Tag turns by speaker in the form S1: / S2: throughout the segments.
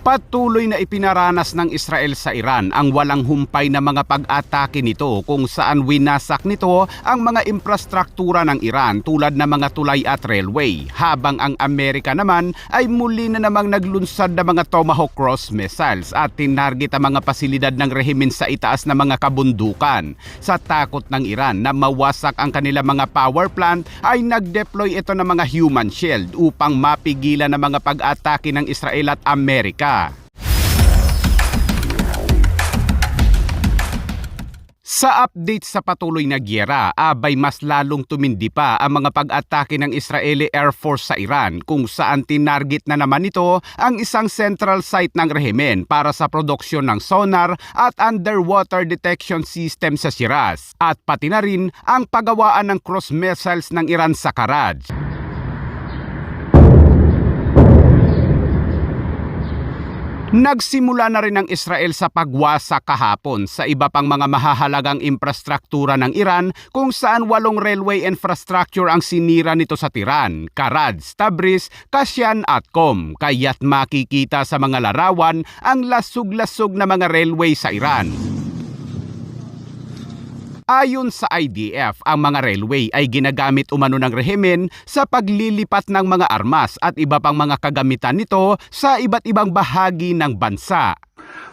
S1: Patuloy na ipinaranas ng Israel sa Iran ang walang humpay na mga pag-atake nito kung saan winasak nito ang mga infrastruktura ng Iran tulad ng mga tulay at railway, habang ang Amerika naman ay muli na namang naglunsad ng mga Tomahawk cross missiles at tinarget ang mga pasilidad ng rehimen sa itaas na mga kabundukan. Sa takot ng Iran na mawasak ang kanilang mga power plant ay nag-deploy ito ng mga human shield upang mapigilan ang mga pag-atake ng Israel at Amerika. Sa update sa patuloy na giyera, abay mas lalong tumindi pa ang mga pag-atake ng Israeli Air Force sa Iran kung saan tinarget na naman ito ang isang central site ng rehimen para sa produksyon ng sonar at underwater detection system sa Shiraz at pati na rin ang paggawaan ng cruise missiles ng Iran sa Karaj. Nagsimula na rin ang Israel sa pagwasak kahapon sa iba pang mga mahahalagang infrastruktura ng Iran kung saan 8 railway infrastructure ang sinira nito sa Tiran, Karaj, Tabriz, Kasyan at Qom, kaya't makikita sa mga larawan ang lasug-lasug na mga railway sa Iran. Ayon sa IDF, ang mga railway ay ginagamit umano ng rehimen sa paglilipat ng mga armas at iba pang mga kagamitan nito sa iba't ibang bahagi ng bansa.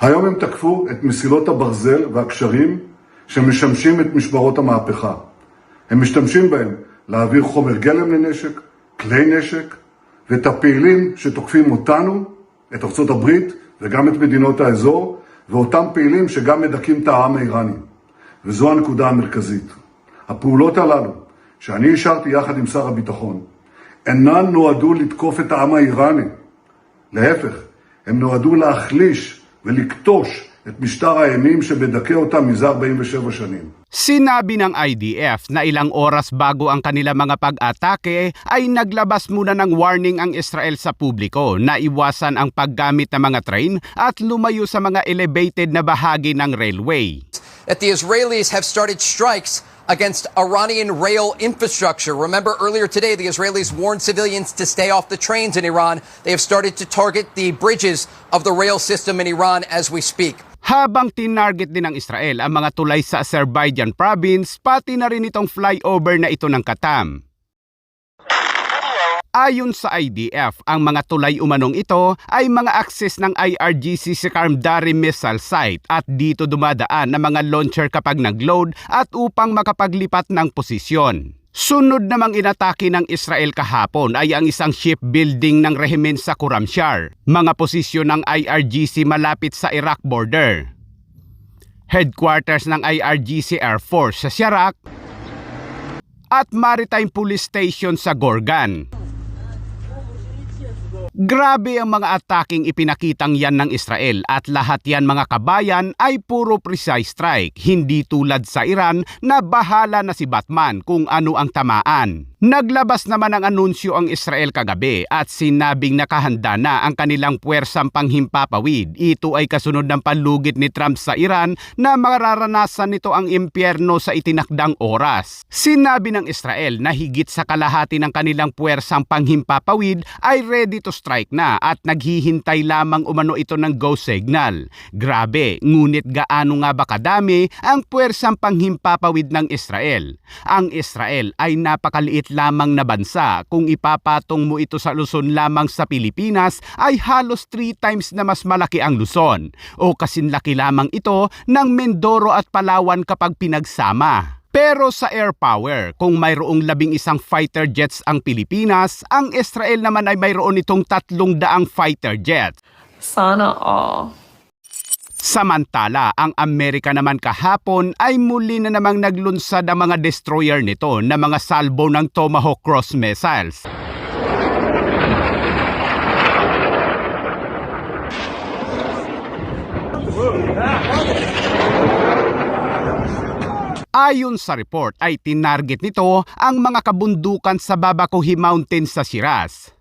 S2: היום הם תקפו את מסילות הברזל והקשרים שמשמשים את משמרות המהפכה. הם משתמשים בהם להעביר חומר גלם לנשק, כלי נשק, ואת הפעילים שתוקפים אותנו, את ארצות הברית וגם את מדינות האזור, ואותם פעילים שגם מדכאים את העם האיראני. וזו הנקודה המרכזית. הפעולות הללו, שאני אישרתי יחד עם שר הביטחון, אינן נועדו לתקוף את העם האיראני. להפך, הם נועדו להחליש ולקטוש את משטר האימים שמדכא אותם מזה 47 שנים.
S1: Sinabi ng IDF na ilang oras bago ang kanilang mga pag-atake ay naglabas muna ng warning ang Israel sa publiko na iwasan ang paggamit ng mga train at lumayo sa mga elevated na bahagi ng railway.
S3: That the Israelis have started strikes against Iranian rail infrastructure. Remember earlier today, the Israelis warned civilians to stay off the trains in Iran. They have started to target the bridges of the rail system in Iran as we speak.
S1: Habang tinarget din ng Israel ang mga tulay sa Azerbaijan province, pati na rin itong flyover na ito ng Katam. Ayon sa IDF, ang mga tulay umanong ito ay mga access ng IRGC sa Karmdari missile site at dito dumadaan ng mga launcher kapag nag-load at upang makapaglipat ng posisyon. Sunod namang inatake ng Israel kahapon ay ang isang shipbuilding ng rehimen sa Khurramshahr, mga posisyon ng IRGC malapit sa Iraq border, headquarters ng IRGC Air Force sa Sharak, at Maritime Police Station sa Gorgan. Grabe ang mga ataking ipinakitang yan ng Israel at lahat yan mga kabayan ay puro precise strike, hindi tulad sa Iran na bahala na si Batman kung ano ang tamaan. Naglabas naman ng anunsyo ang Israel kagabi at sinabing nakahanda na ang kanilang puwersang panghimpapawid. Ito ay kasunod ng panlugit ni Trump sa Iran na mararanasan nito ang impyerno sa itinakdang oras. Sinabi ng Israel na higit sa kalahati ng kanilang puwersang panghimpapawid ay ready to strike na at naghihintay lamang umano ito ng go signal. Grabe, ngunit gaano nga ba kadami ang puwersang panghimpapawid ng Israel? Ang Israel ay napakaliit lamang na bansa. Kung ipapatong mo ito sa Luzon lamang sa Pilipinas ay halos 3 times na mas malaki ang Luzon o kasinlaki lamang ito ng Mindoro at Palawan kapag pinagsama. Pero sa air power, kung mayroong 11 fighter jets ang Pilipinas, ang Israel naman ay mayroon itong 300 fighter jets.
S4: Sana all.
S1: Samantala, ang Amerika naman kahapon ay muli na namang naglunsad ang mga destroyer nito na mga salbo ng Tomahawk cross missiles. Ayon sa report ay tinarget nito ang mga kabundukan sa Babakohi Mountains sa Shiraz.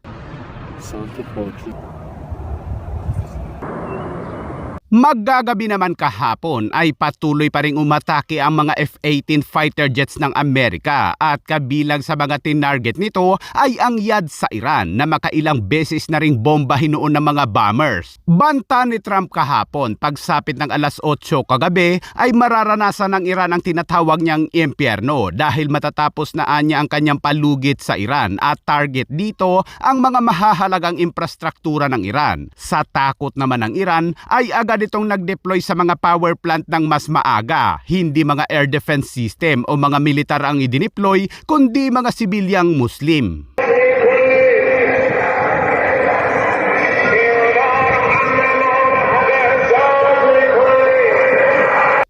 S1: Maggagabi naman kahapon ay patuloy pa ring umatake ang mga F-18 fighter jets ng Amerika at kabilang sa mga tinarget nito ay ang yad sa Iran na makailang beses na ring bombahin noon ng mga bombers. Banta ni Trump kahapon pagsapit ng alas 8 kagabi ay mararanasan ng Iran ang tinatawag niyang impyerno dahil matatapos na anya ang kanyang palugit sa Iran at target dito ang mga mahahalagang infrastruktura ng Iran. Sa takot naman ng Iran ay agad itong nag-deploy sa mga power plant ng mas maaga, hindi mga air defense system o mga militar ang idineploy, kundi mga sibilyang Muslim.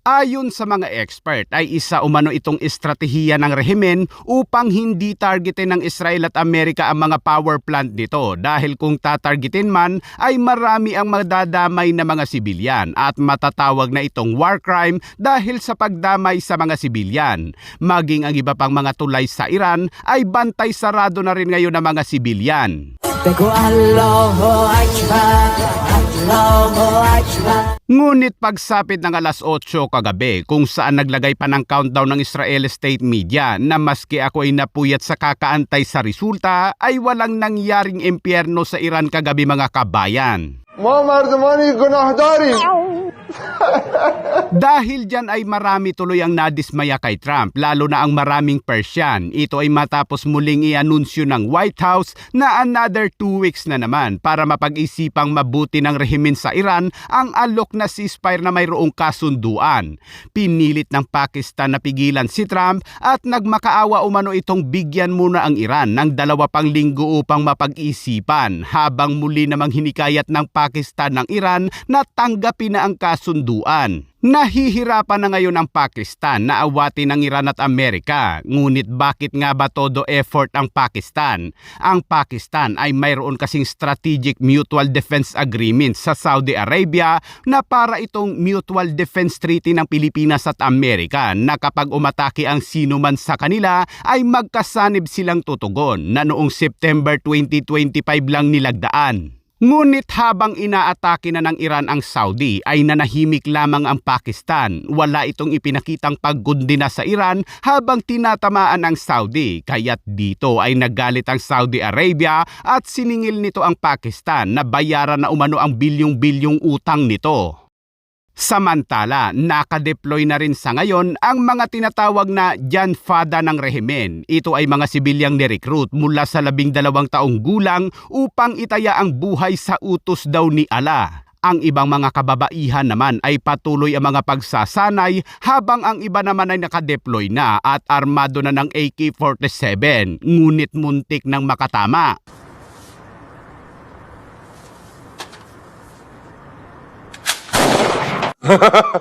S1: Ayon sa mga expert ay isa umano itong estratehiya ng rehimen upang hindi targetin ng Israel at Amerika ang mga power plant nito dahil kung tatargetin man ay marami ang madadamay na mga sibilyan at matatawag na itong war crime dahil sa pagdamay sa mga sibilyan. Maging ang iba pang mga tulay sa Iran ay bantay sarado na rin ngayon ng mga sibilyan. Ngunit pagsapit ng alas 8 kagabi kung saan naglagay pa ng countdown ng Israel State Media na maski ako ay napuyat sa kakaantay sa resulta ay walang nangyaring impyerno sa Iran kagabi mga kabayan. Dahil dyan ay marami tuloy ang nadismaya kay Trump, lalo na ang maraming Persian. Ito ay matapos muling i-anunsyo ng White House na another 2 weeks na naman para mapag-isipang mabuti ng rehimen sa Iran ang alok na ceasefire na mayroong kasunduan. Pinilit ng Pakistan na pigilan si Trump at nagmakaawa umano itong bigyan muna ang Iran ng 2 pang linggo upang mapag-isipan habang muli namang hinikayat ng Pakistan ng Iran na tanggapin na ang kasunduan. Nahihirapan na ngayon ang Pakistan na awatin ng Iran at Amerika. Ngunit bakit nga ba todo effort ang Pakistan? Ang Pakistan ay mayroon kasing Strategic Mutual Defense Agreement sa Saudi Arabia na para itong Mutual Defense Treaty ng Pilipinas at Amerika na kapag umatake ang sino man sa kanila ay magkasanib silang tutugon na noong September 2025 lang nilagdaan. Ngunit habang inaatake na ng Iran ang Saudi ay nanahimik lamang ang Pakistan. Wala itong ipinakitang paggundina sa Iran habang tinatamaan ang Saudi. Kaya't dito ay naggalit ang Saudi Arabia at siningil nito ang Pakistan na bayaran na umano ang bilyong-bilyong utang nito. Samantala, nakadeploy na rin sa ngayon ang mga tinatawag na Janfada ng rehimen. Ito ay mga sibilyang nirecruit mula sa 12 taong gulang upang itaya ang buhay sa utos daw ni Allah. Ang ibang mga kababaihan naman ay patuloy ang mga pagsasanay habang ang iba naman ay nakadeploy na at armado na ng AK-47, ngunit muntik ng makatama.
S5: What?